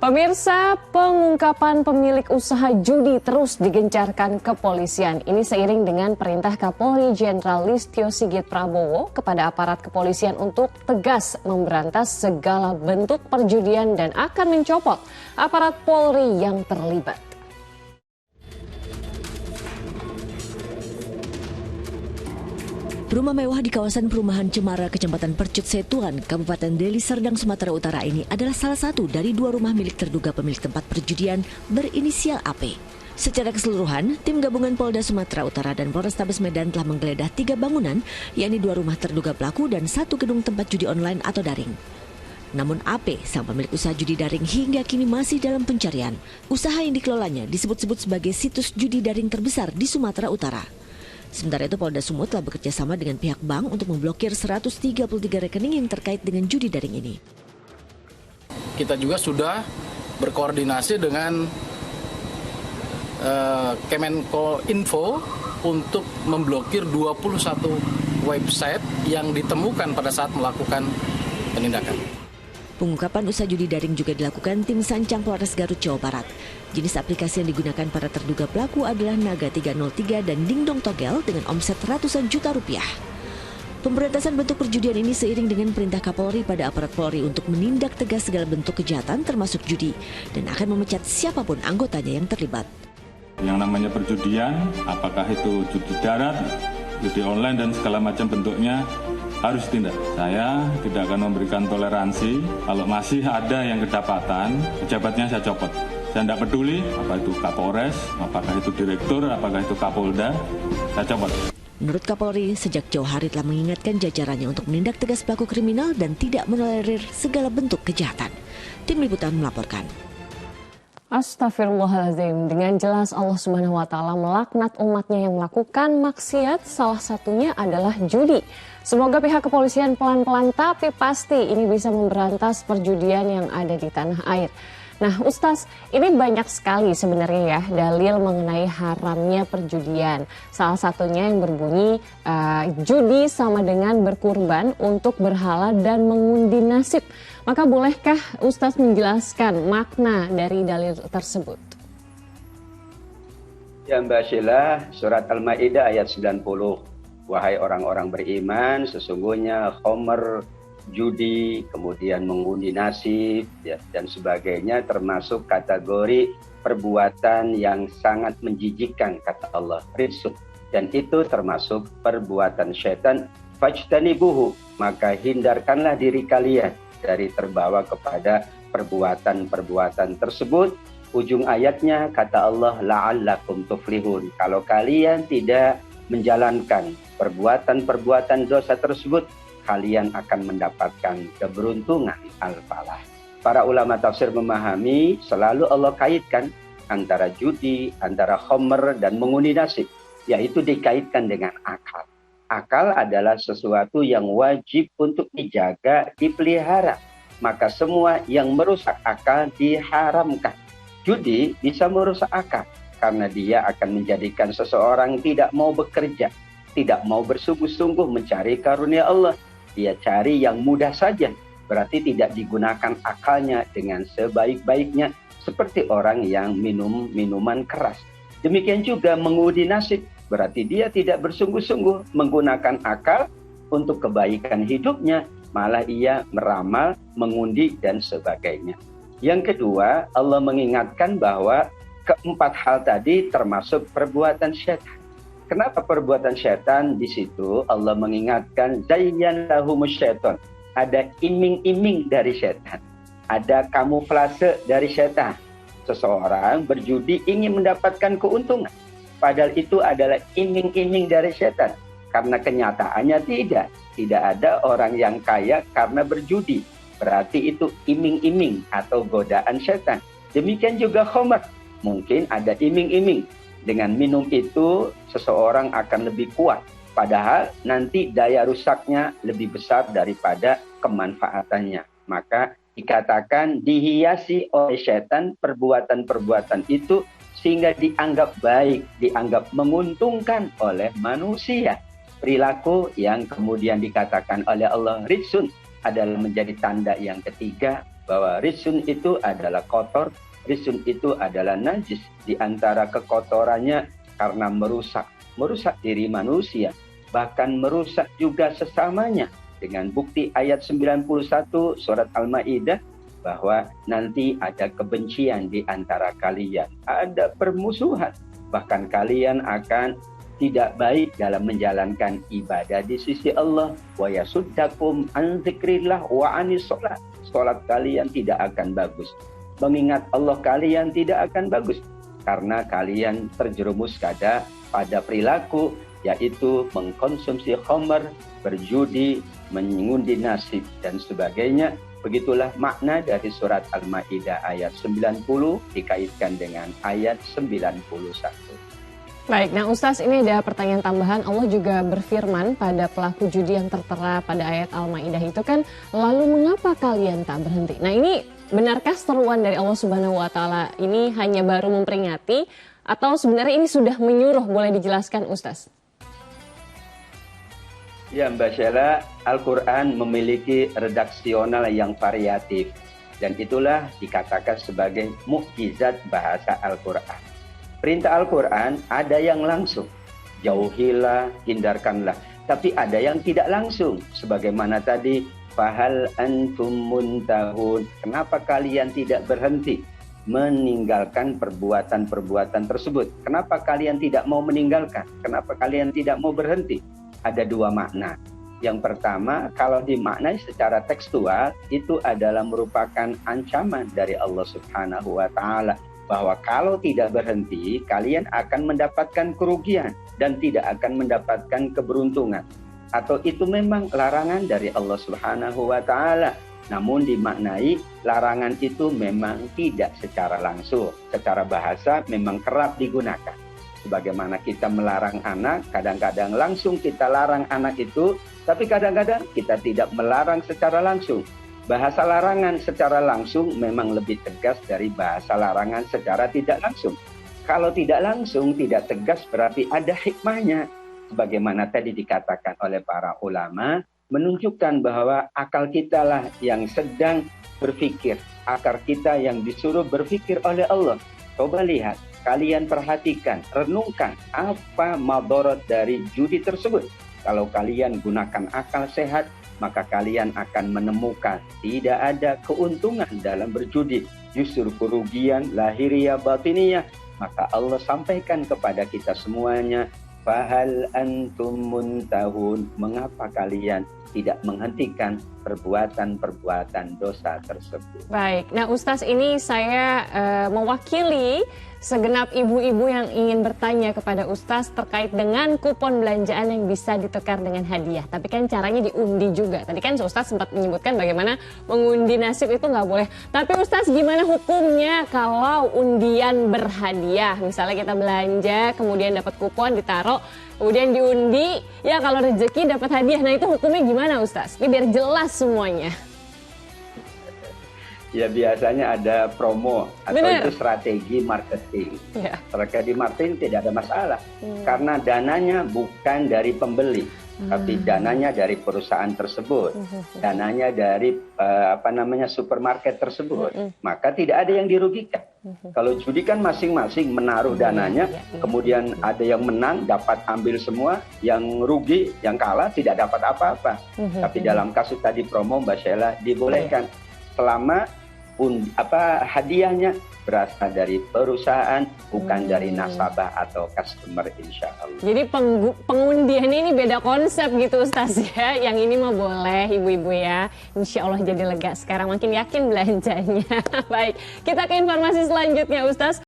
Pemirsa, pengungkapan pemilik usaha judi terus digencarkan kepolisian. Ini seiring dengan perintah Kapolri Jenderal Listio Sigit Prabowo kepada aparat kepolisian untuk tegas memberantas segala bentuk perjudian dan akan mencopot aparat Polri yang terlibat. Rumah mewah di kawasan perumahan Cemara, Kecamatan Percut Setuan, Kabupaten Deli Serdang, Sumatera Utara ini adalah salah satu dari dua rumah milik terduga pemilik tempat perjudian berinisial AP. Secara keseluruhan, tim gabungan Polda Sumatera Utara dan Polrestabes Medan telah menggeledah 3 bangunan, yakni 2 rumah terduga pelaku dan 1 gedung tempat judi online atau daring. Namun AP, sang pemilik usaha judi daring, hingga kini masih dalam pencarian. Usaha yang dikelolanya disebut-sebut sebagai situs judi daring terbesar di Sumatera Utara. Sementara itu Polda Sumut telah bekerja sama dengan pihak bank untuk memblokir 133 rekening yang terkait dengan judi daring ini. Kita juga sudah berkoordinasi dengan Kemenkominfo untuk memblokir 21 website yang ditemukan pada saat melakukan penindakan. Pengungkapan usaha judi daring juga dilakukan tim Sancang Polres Garut, Jawa Barat. Jenis aplikasi yang digunakan para terduga pelaku adalah Naga 303 dan Dingdong Togel dengan omset ratusan juta rupiah. Pemberantasan bentuk perjudian ini seiring dengan perintah Kapolri pada aparat Polri untuk menindak tegas segala bentuk kejahatan termasuk judi dan akan memecat siapapun anggotanya yang terlibat. Yang namanya perjudian, apakah itu judi darat, judi online dan segala macam bentuknya, harus ditindak. Saya tidak akan memberikan toleransi. Kalau masih ada yang kedapatan, pejabatnya saya copot. Saya tidak peduli apa itu Kapolres, apakah itu Direktur, apakah itu Kapolda, saya copot. Menurut Kapolri, sejak jauh hari telah mengingatkan jajarannya untuk menindak tegas pelaku kriminal dan tidak mentolerir segala bentuk kejahatan. Tim Liputan melaporkan. Astagfirullahaladzim, dengan jelas Allah Subhanahu wa Ta'ala melaknat umatnya yang melakukan maksiat, salah satunya adalah judi. Semoga pihak kepolisian pelan-pelan tapi pasti ini bisa memberantas perjudian yang ada di tanah air. Nah Ustaz, ini banyak sekali sebenarnya ya dalil mengenai haramnya perjudian. Salah satunya yang berbunyi judi sama dengan berkurban untuk berhala dan mengundi nasib. Maka bolehkah Ustaz menjelaskan makna dari dalil tersebut? Ya Mbak Sheila, surat Al-Ma'idah ayat 90. Wahai orang-orang beriman, sesungguhnya khomer, judi, kemudian mengundi nasib, ya, dan sebagainya termasuk kategori perbuatan yang sangat menjijikkan, kata Allah, rijsun. Dan itu termasuk perbuatan syaitan, fajtanibuhu, maka hindarkanlah diri kalian dari terbawa kepada perbuatan-perbuatan tersebut. Ujung ayatnya kata Allah, la'allakum tuflihun. Kalau kalian tidak menjalankan perbuatan-perbuatan dosa tersebut, kalian akan mendapatkan keberuntungan al-falah. Para ulama tafsir memahami selalu Allah kaitkan antara judi, antara khomer dan mengundi nasib, yaitu dikaitkan dengan akal. Akal adalah sesuatu yang wajib untuk dijaga, dipelihara. Maka semua yang merusak akal diharamkan. Judi bisa merusak akal karena dia akan menjadikan seseorang tidak mau bekerja, tidak mau bersungguh-sungguh mencari karunia Allah. Dia cari yang mudah saja, berarti tidak digunakan akalnya dengan sebaik-baiknya, seperti orang yang minum minuman keras. Demikian juga mengundi nasib, berarti dia tidak bersungguh-sungguh menggunakan akal untuk kebaikan hidupnya, malah ia meramal, mengundi, dan sebagainya. Yang kedua, Allah mengingatkan bahwa keempat hal tadi termasuk perbuatan syaitan. Kenapa perbuatan syaitan? Di situ Allah mengingatkan zayyan lahumus syaitan. Ada iming-iming dari syaitan. Ada kamuflase dari syaitan. Seseorang berjudi ingin mendapatkan keuntungan. Padahal itu adalah iming-iming dari syaitan. Karena kenyataannya tidak. Tidak ada orang yang kaya karena berjudi. Berarti itu iming-iming atau godaan syaitan. Demikian juga khomer. Mungkin ada iming-iming. Dengan minum itu seseorang akan lebih kuat. Padahal nanti daya rusaknya lebih besar daripada kemanfaatannya. Maka dikatakan dihiasi oleh syaitan perbuatan-perbuatan itu sehingga dianggap baik, dianggap menguntungkan oleh manusia. Perilaku yang kemudian dikatakan oleh Allah rijsun, adalah menjadi tanda yang ketiga bahwa rijsun itu adalah kotor, rijsun itu adalah najis. Di antara kekotorannya karena merusak diri manusia, bahkan merusak juga sesamanya. Dengan bukti ayat 91 surat Al-Maidah bahwa nanti ada kebencian di antara kalian, ada permusuhan, bahkan kalian akan tidak baik dalam menjalankan ibadah di sisi Allah. Wa yasuddakum an dzikrillah wa anis sholat. Sholat kalian tidak akan bagus. Mengingat Allah kalian tidak akan bagus. Karena kalian terjerumus pada perilaku, yaitu mengkonsumsi khamr, berjudi, mengundi nasib, dan sebagainya. Begitulah makna dari surat Al-Maidah ayat 90 dikaitkan dengan ayat 91. Baik, nah Ustaz, ini ada pertanyaan tambahan. Allah juga berfirman pada pelaku judi yang tertera pada ayat Al-Maidah itu kan, lalu mengapa kalian tak berhenti? Nah ini benarkah seruan dari Allah Subhanahu wa Ta'ala ini hanya baru memperingati atau sebenarnya ini sudah menyuruh? Boleh dijelaskan Ustaz? Ya Mbak Sheila, Al-Quran memiliki redaksional yang variatif dan itulah dikatakan sebagai mukjizat bahasa Al-Quran. Perintah Al-Quran ada yang langsung, jauhilah, hindarkanlah. Tapi ada yang tidak langsung, sebagaimana tadi, fahal antum muntahun. Kenapa kalian tidak berhenti meninggalkan perbuatan-perbuatan tersebut? Kenapa kalian tidak mau meninggalkan? Kenapa kalian tidak mau berhenti? Ada dua makna. Yang pertama, kalau dimaknai secara tekstual, itu adalah merupakan ancaman dari Allah Subhanahu wa Ta'ala. Bahwa kalau tidak berhenti, kalian akan mendapatkan kerugian dan tidak akan mendapatkan keberuntungan. Atau itu memang larangan dari Allah Subhanahu wa Ta'ala. Namun dimaknai larangan itu memang tidak secara langsung. Secara bahasa memang kerap digunakan. Sebagaimana kita melarang anak, kadang-kadang langsung kita larang anak itu, tapi kadang-kadang kita tidak melarang secara langsung. Bahasa larangan secara langsung memang lebih tegas dari bahasa larangan secara tidak langsung. Kalau tidak langsung, tidak tegas berarti ada hikmahnya. Sebagaimana tadi dikatakan oleh para ulama, menunjukkan bahwa akal kita lah yang sedang berpikir. Akal kita yang disuruh berpikir oleh Allah. Coba lihat, kalian perhatikan, renungkan apa madarat dari judi tersebut. Kalau kalian gunakan akal sehat, maka kalian akan menemukan tidak ada keuntungan dalam berjudi, justru kerugian lahiriah batiniyah. Maka Allah sampaikan kepada kita semuanya, fahal antum muntahun, mengapa kalian tidak menghentikan perbuatan-perbuatan dosa tersebut. Baik, nah Ustaz, ini saya mewakili segenap ibu-ibu yang ingin bertanya kepada Ustaz terkait dengan kupon belanjaan yang bisa ditukar dengan hadiah. Tapi kan caranya diundi juga. Tadi kan Ustaz sempat menyebutkan bagaimana mengundi nasib itu nggak boleh. Tapi Ustaz, gimana hukumnya kalau undian berhadiah? Misalnya kita belanja, kemudian dapat kupon, ditaruh, kemudian diundi, ya kalau rezeki dapat hadiah. Nah itu hukumnya gimana Ustaz? Ini biar jelas semuanya. Ya biasanya ada promo atau Bener. itu strategi marketing. Ya. Strategi marketing tidak ada masalah karena dananya bukan dari pembeli, tapi dananya dari perusahaan tersebut, dananya dari supermarket tersebut. Maka tidak ada yang dirugikan. Kalau judi kan masing-masing menaruh dananya, kemudian ada yang menang dapat ambil semua, yang rugi, yang kalah tidak dapat apa-apa. Tapi dalam kasus tadi promo Mbak Sheila dibolehkan selama hadiahnya berasal dari perusahaan, bukan dari nasabah atau customer, insya Allah. Jadi pengundian ini beda konsep gitu Ustaz ya. Yang ini mah boleh ibu-ibu ya. Insya Allah jadi lega sekarang, makin yakin belanjanya. Baik, kita ke informasi selanjutnya Ustaz.